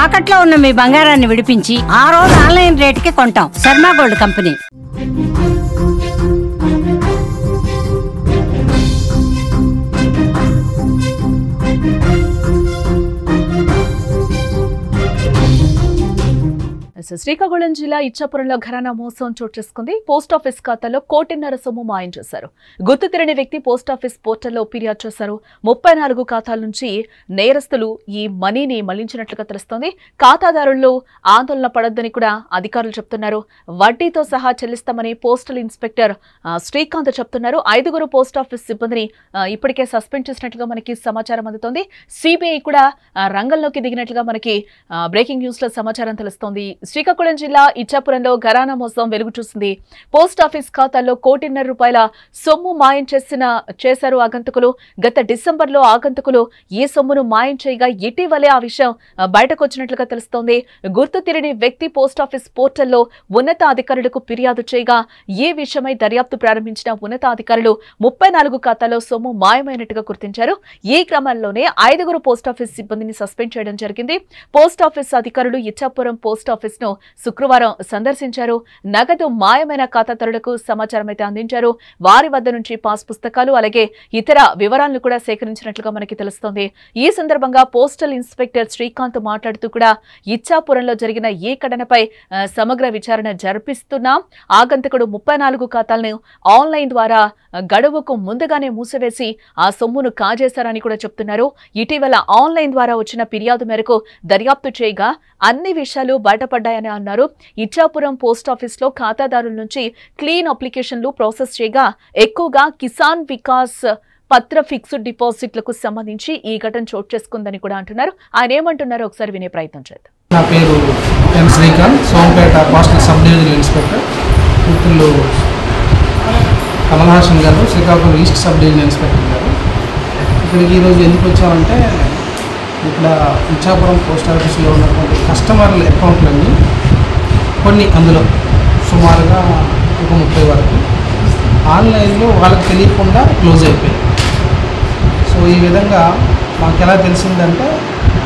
తాకట్లో ఉన్న మీ బంగారాన్ని విడిపించి ఆ రోజు ఆన్లైన్ రేటుకి కొంటాం. Sharma gold company. శ్రీకాకుళం జిల్లా ఇచ్చాపురంలో ఘరానా మోసం చోటు చేసుకుంది. పోస్టాఫీస్ ఖాతాలో 1.5 కోటి సొమ్ము మాయం చేశారు. గుర్తు తెలియని వ్యక్తి పోస్టాఫీస్ పోర్టల్లో ఫిర్యాదు చేశారు. 34 ఖాతాల నుంచి నేరస్తులు ఈ మనీని మళ్లించినట్లుగా తెలుస్తోంది. ఖాతాదారులు ఆందోళన పడొద్దని కూడా అధికారులు చెప్తున్నారు. వడ్డీతో సహా చెల్లిస్తామని పోస్టల్ ఇన్స్పెక్టర్ శ్రీకాంత్ చెప్తున్నారు. 5 పోస్టాఫీస్ సిబ్బందిని ఇప్పటికే సస్పెండ్ చేసినట్లుగా మనకి సమాచారం అందుతోంది. సిబిఐ కూడా రంగంలోకి దిగినట్లుగా మనకి బ్రేకింగ్ న్యూస్ లో సమాచారం తెలుస్తోంది. శ్రీకాకుళం జిల్లా ఇచ్చాపురంలో ఘరానా మోసం వెలుగు చూసింది. పోస్టాఫీస్ ఖాతాల్లో 1.5 కోటి సొమ్ము మాయం చేశారు ఆగంతకులు. గత డిసెంబర్లో ఆగంతకులు ఈ సొమ్మును మాయం చేయగా ఇటీవలే ఆ విషయం బయటకు వచ్చినట్లుగా తెలుస్తోంది. గుర్తు తెలియని వ్యక్తి పోస్టాఫీస్ పోర్టల్లో ఉన్నతాధికారులకు ఫిర్యాదు చేయగా ఈ విషయమై దర్యాప్తు ప్రారంభించిన ఉన్నతాధికారులు 34 ఖాతాల్లో సొమ్ము మాయమైనట్టుగా గుర్తించారు. ఈ క్రమంలోనే 5 పోస్టాఫీస్ సిబ్బందిని సస్పెండ్ చేయడం జరిగింది. పోస్టాఫీస్ అధికారులు ఇచ్చాపురం పోస్టాఫీస్ ను శుక్రవారం సందర్శించారు. నగదు మాయమైన ఖాతాదారులకు సమాచారం అయితే అందించారు. వారి వద్ద నుంచి పాస్ పుస్తకాలు అలాగే ఇతర వివరాలను కూడా సేకరించినట్లుగా మనకి తెలుస్తోంది. ఈ సందర్భంగా పోస్టల్ ఇన్స్పెక్టర్ శ్రీకాంత్ మాట్లాడుతూ కూడా ఇచ్చాపురంలో జరిగిన ఈ ఘటనపై సమగ్ర విచారణ జరిపిస్తున్నాం. ఆగంతకుడు 34 ఖాతాలను ఆన్లైన్ ద్వారా గడువుకు ముందుగానే మూసివేసి ఆ సొమ్మును కాజేశారని కూడా చెప్తున్నారు. ఇటీవల ఆన్లైన్ ద్వారా వచ్చిన ఫిర్యాదు మేరకు దర్యాప్తు చేయగా అన్ని విషయాలు బయటపడ్డాయని అన్నారు. ఇచ్చాపురం పోస్టాఫీస్లో ఖాతాదారుల నుంచి క్లీన్ అప్లికేషన్లు ప్రాసెస్ చేయగా ఎక్కువగా కిసాన్ వికాస్ పత్ర ఫిక్స్డ్ డిపాజిట్లకు సంబంధించి ఈ ఘటన చోటు చేసుకుందని కూడా అంటున్నారు. ఆయన ఏమంటున్నారో ఒకసారి వినే ప్రయత్నం చేద్దాం. నా పేరు N Srikanth, Sompeta postal sub divisional inspector. ఇప్పుడు కమల్ హాసన్ గారు, Srikakulam east sub divisional inspector గారు. ఇక్కడికి ఈరోజు ఎందుకు వచ్చామంటే ఇక్కడ ఇచ్చాపురం పోస్ట్ ఆఫీస్లో ఉన్నటువంటి కస్టమర్ల అకౌంట్లన్నీ కొన్ని అందులో సుమారుగా ఒక 30 వరకు ఆన్లైన్లో వాళ్ళకి తెలియకుండా క్లోజ్ అయిపోయాయి. సో ఈ విధంగా మాకు ఎలా తెలిసిందంటే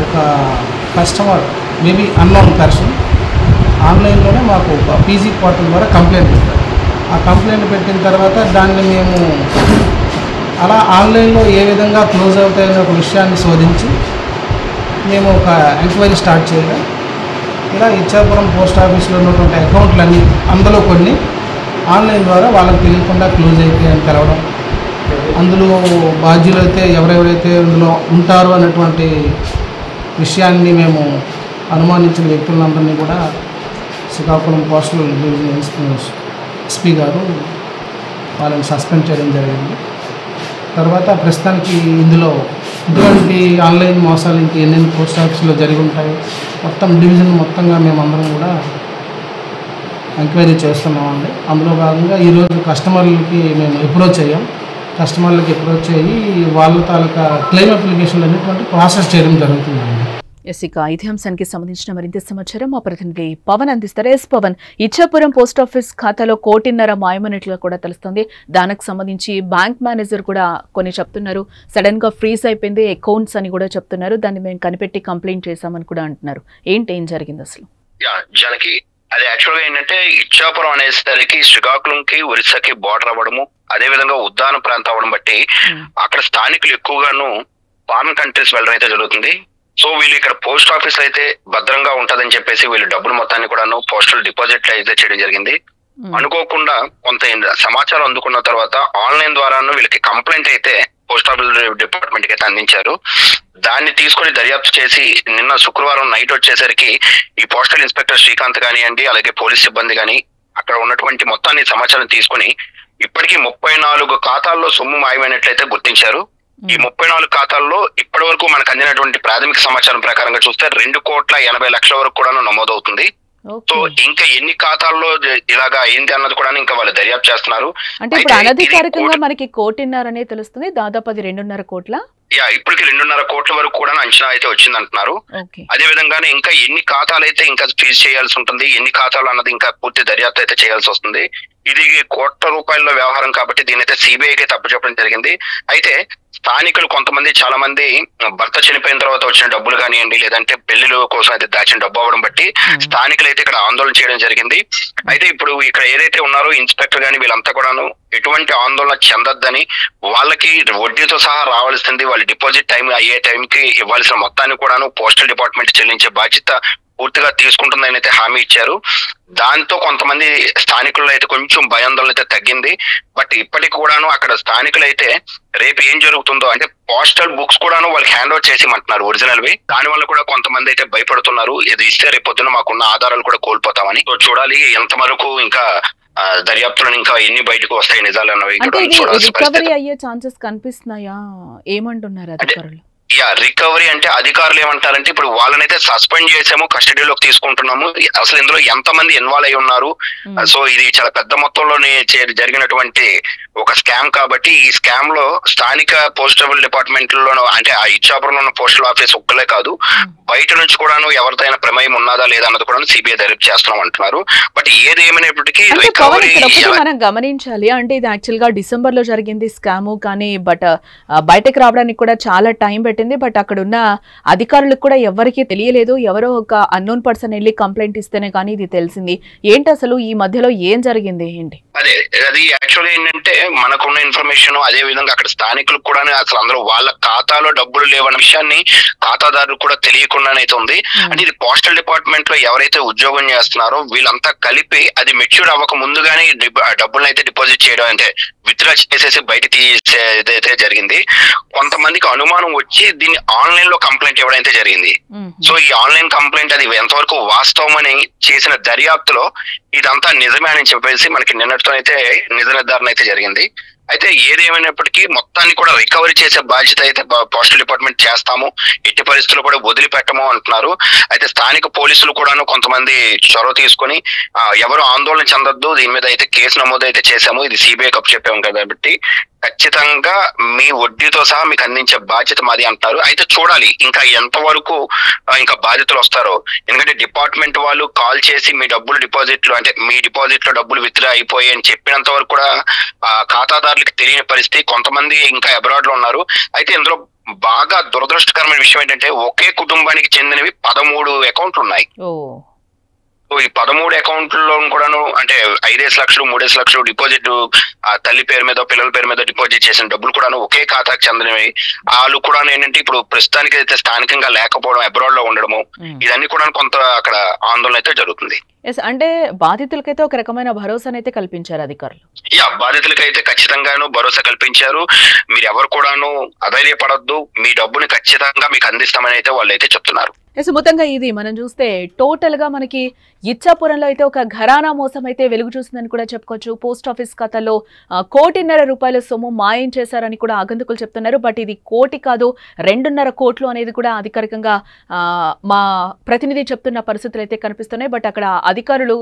ఒక కస్టమర్ మేబీ అన్నోన్ పర్సన్ ఆన్లైన్లోనే మాకు ఒక పీజీ పోర్టల్ ద్వారా కంప్లైంట్ పెట్టారు. ఆ కంప్లైంట్ పెట్టిన తర్వాత దాన్ని మేము అలా ఆన్లైన్లో ఏ విధంగా క్లోజ్ అవుతాయనే ఒక విషయాన్ని శోధించి మేము ఒక ఎంక్వైరీ స్టార్ట్ చేయడం. ఇలా ఇచ్చాపురం పోస్ట్ ఆఫీస్లో ఉన్నటువంటి అకౌంట్లన్నీ అందులో కొన్ని ఆన్లైన్ ద్వారా వాళ్ళకి తెలియకుండా క్లోజ్ అయిపోయాయని తెలవడం, అందులో బాధ్యులైతే ఎవరెవరైతే అందులో ఉంటారో అన్నటువంటి విషయాన్ని మేము అనుమానించిన వ్యక్తులందరినీ కూడా శ్రీకాకుళం పోస్టల్ డివిజన్ ఎస్పీ గారు వాళ్ళని సస్పెండ్ చేయడం జరిగింది. తర్వాత ప్రస్తుతానికి ఇందులో ఇటువంటి ఆన్లైన్ మోసాలు ఇంక ఎన్నెన్ని పోస్ట్ ఆఫీసులో జరిగి ఉంటాయి మొత్తం డివిజన్ మొత్తంగా మేమందరం కూడా ఎంక్వైరీ చేస్తున్నామండి. అందులో భాగంగా ఈరోజు కస్టమర్లకి మేము అప్రోచ్ అయ్యాం. కస్టమర్లకి అప్రోచ్ అయ్యి వాళ్ళ తాలూకా క్లెయిమ్ అప్లికేషన్లు అనేటువంటి ప్రాసెస్ చేయడం జరుగుతుందండి. ఇక ఇదే అంశానికి సంబంధించిన మరింత సమాచారం మా ప్రతినిధి పవన్ అందిస్తారు. ఎస్ పవన్, ఇచ్చాపురం పోస్టాఫీస్ ఖాతాలో 1.5 కోటి మాయమైనట్లుగా కూడా తెలుస్తుంది. దానికి సంబంధించి బ్యాంక్ మేనేజర్ కూడా కొన్ని చెప్తున్నారు. సడన్ గా ఫ్రీజ్ అయిపోయింది అకౌంట్స్ అని కూడా చెప్తున్నారు. దాన్ని మేము కనిపెట్టి కంప్లైంట్ చేశామని కూడా అంటున్నారు. ఏం జరిగింది అసలు? జనకి అది యాక్చువల్ గా ఏంటంటే ఇచ్చాపురం అనేసరికి శ్రీకాకుళంకి ఒరిస్సాకి బార్డర్ అవ్వడము, అదే విధంగా ఉద్దాన ప్రాంతం అవ్వడం బట్టి అక్కడ స్థానికులు ఎక్కువగాను ఫారిన్ కంట్రీస్ వెళ్ళడం అయితే జరుగుతుంది. సో వీళ్ళు ఇక్కడ పోస్ట్ ఆఫీస్ అయితే భద్రంగా ఉంటదని చెప్పేసి వీళ్ళు డబ్బులు మొత్తాన్ని కూడాను పోస్టల్ డిపాజిట్లు అయితే చేయడం జరిగింది. అనుకోకుండా కొంత సమాచారం అందుకున్న తర్వాత ఆన్లైన్ ద్వారాను వీళ్ళకి కంప్లైంట్ అయితే పోస్ట్ ఆఫీస్ డిపార్ట్మెంట్ కి అయితే అందించారు. దాన్ని తీసుకొని దర్యాప్తు చేసి నిన్న శుక్రవారం నైట్ వచ్చేసరికి ఈ పోస్టల్ ఇన్స్పెక్టర్ శ్రీకాంత్ కానివ్వండి, అలాగే పోలీస్ సిబ్బంది కానీ అక్కడ ఉన్నటువంటి మొత్తాన్ని సమాచారం తీసుకొని ఇప్పటికీ 34 ఖాతాల్లో సొమ్ము మాయమైనట్లయితే గుర్తించారు. ఈ 34 ఖాతాల్లో ఇప్పటి వరకు మనకు అందినటువంటి ప్రాథమిక సమాచారం ప్రకారంగా చూస్తే 2,80,00,000 వరకు కూడా నమోదవుతుంది. సో ఇంకా ఎన్ని ఖాతాల్లో ఇలాగా అయింది అన్నది కూడా ఇంకా వాళ్ళు దర్యాప్తు చేస్తున్నారు. అంటే ఇప్పుడు అనధికారికంగా మనకి 1.5 కోటి తెలుస్తుంది. దాదాపు అది 2.5 కోట్ల ఇప్పటికి 2.5 కోట్ల వరకు కూడా అంచనా అయితే వచ్చింది అంటున్నారు. అదే విధంగానే ఇంకా ఎన్ని ఖాతాలు అయితే ఇంకా ఫీజు చేయాల్సి ఉంటుంది, ఎన్ని ఖాతాలు అన్నది ఇంకా పూర్తి దర్యాప్తు అయితే చేయాల్సి వస్తుంది. ఇది ₹1,00,00,000 వ్యవహారం కాబట్టి దీని అయితే సిబిఐకి తప్పు చెప్పడం జరిగింది. అయితే స్థానికులు కొంతమంది చాలా మంది భర్త చనిపోయిన తర్వాత వచ్చిన డబ్బులు కానివ్వండి, లేదంటే పెళ్లిల కోసం అయితే దాచిన డబ్బు అవ్వడం బట్టి స్థానికులు అయితే ఇక్కడ ఆందోళన చేయడం జరిగింది. అయితే ఇప్పుడు ఇక్కడ ఏదైతే ఉన్నారో ఇన్స్పెక్టర్ గాని వీళ్ళంతా కూడాను ఎటువంటి ఆందోళన చెందొద్దని, వాళ్ళకి వడ్డీతో సహా రావాల్సింది వాళ్ళ డిపాజిట్ టైం అయ్యే టైంకి ఇవ్వాల్సిన మొత్తాన్ని కూడాను పోస్టల్ డిపార్ట్మెంట్ చెల్లించే బాధ్యత పూర్తిగా తీసుకుంటుందని అయితే హామీ ఇచ్చారు. దాంతో కొంతమంది స్థానికుల్లో అయితే కొంచెం భయాందోళన అయితే తగ్గింది. బట్ ఇప్పటికి కూడాను అక్కడ స్థానికులు అయితే రేపు ఏం జరుగుతుందో అంటే పోస్టల్ బుక్స్ కూడాను వాళ్ళకి హ్యాండ్ ఓవర్ చేసేయమంటున్నారు ఒరిజినల్వి. దాని వల్ల కూడా కొంతమంది అయితే భయపడుతున్నారు, ఇది ఇస్తే రేపు పొద్దున మాకున్న ఆధారాలు కూడా కోల్పోతామని. సో చూడాలి ఎంతవరకు ఇంకా దర్యాప్తులను ఇంకా ఎన్ని బయటకు వస్తాయి నిజాలు అన్నవి. రికవరీ అయ్యే ఛాన్సెస్ కనిపిస్తున్నాయా? ఏమంటున్నారు అధికారులు? రికవరీ అంటే అధికారులు ఏమంటారంటే ఇప్పుడు వాళ్ళనైతే సస్పెండ్ చేసాము, కస్టడీలోకి తీసుకుంటున్నాము. అసలు ఇందులో ఎంతమంది ఇన్వాల్వ్ అయి ఉన్నారు, సో ఇది చాలా పెద్ద మొత్తంలోనే జరిగినటువంటి ఒక స్కామ్ కాబట్టి ఈ స్కామ్ లో స్థానిక పోస్టల్ డిపార్ట్మెంట్ లోనూ అంటే ఆ ఇచ్చాపురంలో ఉన్న పోస్టల్ ఆఫీస్ ఒక్కలే కాదు, బయట నుంచి కూడాను ఎవరిదైనా ప్రమేయం ఉన్నదా లేదా అన్నది కూడా సిబిఐ దర్యాప్తు చేస్తున్నాం అంటున్నారు. బట్ ఏదేమైనప్పటికీ రికవరీ మనం గమనించాలి. అంటే ఇది యాక్చువల్ గా డిసెంబర్ లో జరిగింది స్కామ్, కానీ బట్ బయటకు రావడానికి కూడా చాలా టైం పెట్టింది. బట్ అక్కడ ఉన్న అధికారులకు కూడా ఎవరికి తెలియలేదు, ఎవరో ఒక అన్నోన్ పర్సన్ వెళ్ళి కంప్లైంట్ ఇస్తేనే కానీ ఇది తెలిసింది. ఏంటి అసలు ఈ మధ్యలో ఏం జరిగింది ఏంటి? అదే అది యాక్చువల్గా ఏంటంటే మనకున్న ఇన్ఫర్మేషన్, అదే విధంగా అక్కడ స్థానికులకు కూడా అసలు అందరూ వాళ్ళ ఖాతాలో డబ్బులు లేవన్న విషయాన్ని ఖాతాదారులు కూడా తెలియకుండానైతే ఉంది. అంటే ఇది పోస్టల్ డిపార్ట్మెంట్ లో ఎవరైతే ఉద్యోగం చేస్తున్నారో వీళ్ళంతా కలిపి అది మెచ్యూర్ అవ్వక ముందుగానే డబ్బులను అయితే డిపాజిట్ చేయడం అంటే విత్డ్రా చేసేసి బయట తీసేదైతే జరిగింది. కొంతమందికి అనుమానం వచ్చి దీన్ని ఆన్లైన్ లో కంప్లైంట్ ఇవ్వడం అయితే జరిగింది. సో ఈ ఆన్లైన్ కంప్లైంట్ అది ఎంతవరకు వాస్తవం అని చేసిన దర్యాప్తులో ఇదంతా నిజమే అని చెప్పేసి మనకి నిన్నటితో అయితే నిజ నిర్ధారణ అయితే జరిగింది. అయితే ఏదేమైనప్పటికీ మొత్తాన్ని కూడా రికవరీ చేసే బాధ్యత అయితే పోస్టల్ డిపార్ట్మెంట్ చేస్తాము, ఎట్టి పరిస్థితుల్లో కూడా వదిలిపెట్టము అంటున్నారు. అయితే స్థానిక పోలీసులు కూడాను కొంతమంది చొరవ తీసుకొని ఎవరు ఆందోళన చెందొద్దు, దీని మీద అయితే కేసు నమోదు అయితే చేశాము, ఇది సిబిఐ కప్ చెప్పాము కాబట్టి ఖచ్చితంగా మీ వడ్డీతో సహా మీకు అందించే బాధ్యత మాది అంటున్నారు. అయితే చూడాలి ఇంకా ఎంతవరకు ఇంకా బాధితులు వస్తారో, ఎందుకంటే డిపార్ట్మెంట్ వాళ్ళు కాల్ చేసి మీ డబ్బులు డిపాజిట్లు అంటే మీ డిపాజిట్ లో డబ్బులు విత్డ్రా అయిపోయి అని చెప్పినంత వరకు కూడా ఖాతాదారులకు తెలియని పరిస్థితి. కొంతమంది ఇంకా అబ్రాడ్ లో ఉన్నారు. అయితే ఇందులో బాగా దురదృష్టకరమైన విషయం ఏంటంటే ఒకే కుటుంబానికి చెందినవి 13 అకౌంట్లు ఉన్నాయి. సో ఈ 13 అకౌంట్లలో కూడాను అంటే 5 లక్షలు 3 లక్షలు డిపాజిట్ తల్లి పేరు మీద పిల్లల పేరు మీద డిపాజిట్ చేసిన డబ్బులు కూడాను ఒకే ఖాతాకు చెందినవి. వాళ్ళు కూడా ఏంటంటే ఇప్పుడు ప్రస్తుతానికి అయితే స్థానికంగా లేకపోవడం, అబ్రాడ్ లో ఉండడము, ఇదన్నీ కూడా కొంత అక్కడ ఆందోళన అయితే జరుగుతుంది. అంటే బాధితులకైతే ఒక రకమైన భరోసానైతే కల్పించారు అధికారులు. బాధితులకైతే ఖచ్చితంగాను భరోసా కల్పించారు. మీరు ఎవరు కూడాను అధైర్యపడొద్దు, మీ డబ్బుని ఖచ్చితంగా మీకు అందిస్తామని అయితే వాళ్ళు అయితే చెప్తున్నారు. మొత్తంగా ఇది మనం చూస్తే టోటల్ గా మనకి ఇచ్చాపురంలో అయితే ఒక ఘరానా మోసం అయితే వెలుగు చూసిందని కూడా చెప్పుకోవచ్చు. పోస్ట్ ఆఫీస్ ఖాతాలో 1.5 కోటి సొమ్ము మాయం చేశారని కూడా ఆగంతుకులు చెప్తున్నారు. బట్ ఇది 1 కోటి కాదు 2.5 కోట్లు అనేది కూడా అధికారికంగా మా ప్రతినిధి చెప్తున్న పరిస్థితులు అయితే కనిపిస్తున్నాయి. బట్ అక్కడ అధికారులు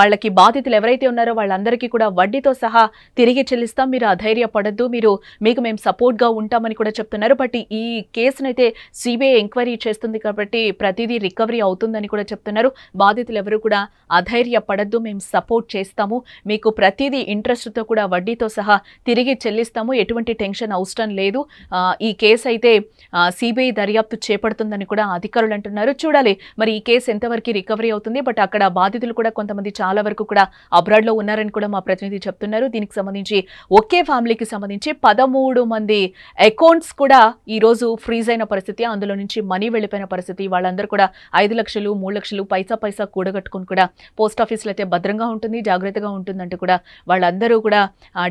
వాళ్ళకి బాధితులు ఎవరైతే ఉన్నారో వాళ్ళందరికీ కూడా వడ్డీతో సహా తిరిగి చెల్లిస్తాం, మీరు అధైర్యపడద్దు, మీకు మేము సపోర్ట్ గా ఉంటామని కూడా చెప్తున్నారు. బట్ ఈ కేసునైతే సిబిఐ ఎంక్వైరీ చేస్తుంది కాబట్టి ప్రతిదీ రికవరీ అవుతుందని కూడా చెప్తున్నారు. బాధితులు ఎవరు కూడా అధైర్యపడద్దు, మేము సపోర్ట్ చేస్తాము, మీకు ప్రతిదీ ఇంట్రెస్ట్తో కూడా వడ్డీతో సహా తిరిగి చెల్లిస్తాము, ఎటువంటి టెన్షన్ అవసరం లేదు, ఈ కేసు అయితే సిబిఐ దర్యాప్తు చేపడుతుందని కూడా అధికారులు అంటున్నారు. చూడాలి మరి ఈ కేసు ఎంతవరకు రికవరీ అవుతుంది. బట్ అక్కడ బాధితులు కూడా కొంతమంది చాలా వరకు కూడా అబ్రాడ్ లో ఉన్నారని కూడా మా ప్రతినిధి చెప్తున్నారు. దీనికి సంబంధించి ఒకే ఫ్యామిలీకి సంబంధించి 13 మంది అకౌంట్స్ కూడా ఈ రోజు ఫ్రీజ్ అయిన పరిస్థితి, అందులో నుంచి మనీ వెళ్ళిపోయిన పరిస్థితి. వాళ్ళందరూ కూడా 5 లక్షలు 3 లక్షలు పైసా కూడగట్టుకుని కూడా పోస్ట్ ఆఫీసులో అయితే భద్రంగా ఉంటుంది, జాగ్రత్తగా ఉంటుందంటూ కూడా వాళ్ళందరూ కూడా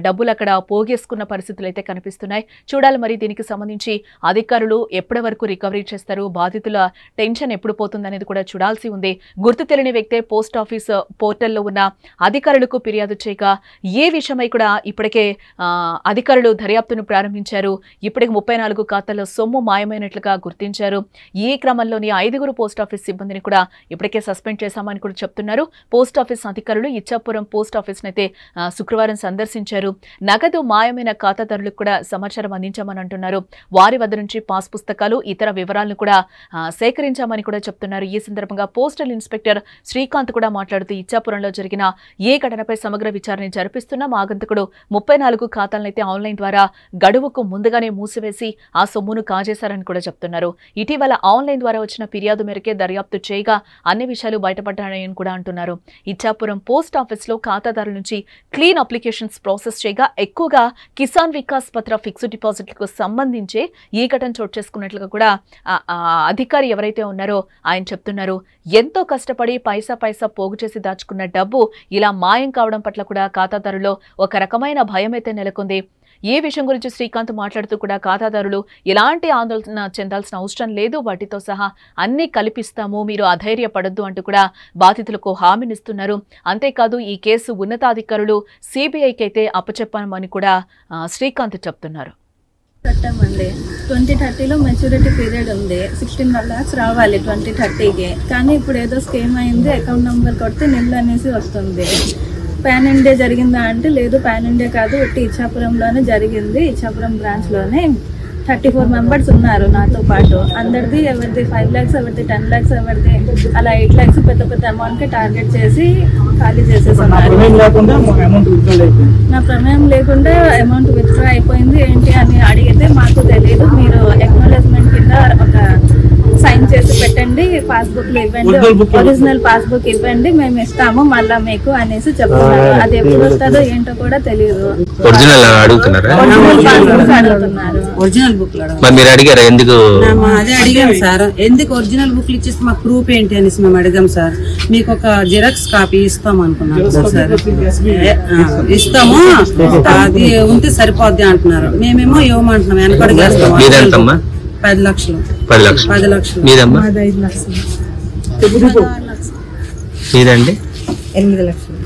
డబ్బులు అక్కడ పోగేసుకున్న పరిస్థితులు అయితే కనిపిస్తున్నాయి. చూడాలి మరి దీనికి సంబంధించి అధికారులు ఎప్పటి వరకు రికవరీ చేస్తారు, బాధితుల టెన్షన్ ఎప్పుడు పోతుంది అనేది కూడా చూడాల్సి ఉంది. గుర్తు తెలియని వ్యక్తే పోస్ట్ ఆఫీస్ పోర్టల్లో ఉన్న అధికారులకు ఫిర్యాదు చేయగా ఏ విషయమై కూడా ఇప్పటికే అధికారులు దర్యాప్తును ప్రారంభించారు. ఇప్పటికి 34 ఖాతాల్లో సొమ్ము మాయమైనట్లుగా గుర్తించారు. ఈ క్రమంలోని 5 పోస్ట్ ఆఫీస్ సిబ్బందిని కూడా ఇప్పటికే సస్పెండ్ చేశామని కూడా చెప్తున్నారు. పోస్ట్ ఆఫీస్ అధికారులు ఇచ్చాపురం పోస్ట్ ఆఫీస్ నైతే శుక్రవారం సందర్శించారు. నగదు మాయమైన ఖాతాదారులకు కూడా సమాచారం అందించామని అంటున్నారు. వారి వద్ద నుంచి పాస్ పుస్తకాలు ఇతర వివరాలను కూడా సేకరించామని కూడా చెప్తున్నారు. ఈ సందర్భంగా పోస్టల్ ఇన్స్పెక్టర్ శ్రీకాంత్ శ్రీకాంత్ కూడా మాట్లాడుతూ ఇచ్చాపురంలో జరిగిన ఏ ఘటనపై సమగ్ర విచారణ జరిపిస్తున్న ఆగంతకుడు 34 ఖాతాలనైతే ఆన్లైన్ ద్వారా గడువుకు ముందుగానే మూసివేసి ఆ సొమ్మును కాజేశారని కూడా చెప్తున్నారు. ఇటీవల ఆన్లైన్ ద్వారా వచ్చిన ఫిర్యాదు మేరకే దర్యాప్తు చేయగా అన్ని విషయాలు బయటపడ్డాయని కూడా అంటున్నారు. ఇచ్చాపురం పోస్ట్ ఆఫీస్ లో ఖాతాదారుల నుంచి క్లీన్ అప్లికేషన్స్ ప్రాసెస్ చేయగా ఎక్కువగా కిసాన్ వికాస్ పత్ర ఫిక్స్డ్ డిపాజిట్లకు సంబంధించి ఈ ఘటన చోటు చేసుకున్నట్లుగా కూడా అధికారి ఎవరైతే ఉన్నారో ఆయన చెప్తున్నారు. ఎంతో కష్టపడి పైసా పోగు చేసి దాచుకున్న డబ్బు ఇలా మాయం కావడం పట్ల కూడా ఖాతాదారులో ఒక రకమైన భయం అయితే నెలకొంది. ఈ విషయం గురించి శ్రీకాంత్ మాట్లాడుతూ కూడా ఖాతాదారులు ఎలాంటి ఆందోళన చెందాల్సిన అవసరం లేదు, వాటితో సహా అన్ని కల్పిస్తాము, మీరు అధైర్యపడొద్దు అంటూ కూడా బాధితులకు హామీనిస్తున్నారు. అంతేకాదు ఈ కేసు ఉన్నతాధికారులు సిబిఐకి అయితే అప్పచెప్పామని కూడా శ్రీకాంత్ చెప్తున్నారు. కట్టామండి 2030లో మెచ్యూరిటీ పీరియడ్ ఉంది. 16 lakhs రావాలి 2030కి. కానీ ఇప్పుడు ఏదో స్కీమ్ అయింది, అకౌంట్ నెంబర్ కొడితే నిల్ అనేసి వస్తుంది. పాన్ ఇండియా జరిగిందా అంటే లేదు, పాన్ ఇండియా కాదు, ఒట్టి ఇచ్చాపురంలోనే జరిగింది. ఇచ్చాపురం బ్రాంచ్లోనే 34 members ఉన్నారు నాతో పాటు. అందరిది ఎవరిది 5 lakhs, ఎవరిది 10 lakhs, ఎవరిది అలా 8 lakhs పెద్ద అమౌంట్కి టార్గెట్ చేసి ఖాళీ చేసేస్తున్నారు. నా ప్రమేయం లేకుండా అమౌంట్ విత్డ్రా అయిపోయింది ఏంటి అని అడిగితే మాకు తెలియదు, మీరు అక్నాలెడ్జ్మెంట్ కింద ఒక సైన్ చేసి పెట్టండి, పాస్బుక్లు ఇవ్వండి, ఒరిజినల్ పాస్బుక్ ఇవ్వండి, మేము ఇస్తాము మళ్ళా మీకు అనేసి చెప్తున్నారు. అది ఎప్పుడు వస్తుందో ఏంటో కూడా తెలియదు. ఒరిజినల్ అడుగుతున్నారా? అడుగుతున్నారు. ఒరిజినల్ బుక్ మీరు అడిగారా? ఎందుకు? అదే అడిగాం సార్, ఎందుకు ఒరిజినల్ బుక్లు ఇచ్చేసి మాకు ప్రూఫ్ ఏంటి అనేసి మేము అడిగాం సార్. మీకు ఒక జిరాక్స్ కాపీ ఇస్తాం అనుకున్నాం సార్. ఇస్తాము, అది ఉంటే సరిపోద్ది అంటున్నారు. మేమేమో ఇవ్వమంటున్నాం, వెనకడుగు 10 లక్షలు. 10 లక్షలు. మీదమ్మా? 5 లక్షలు. మీదండి? 8 లక్షలు.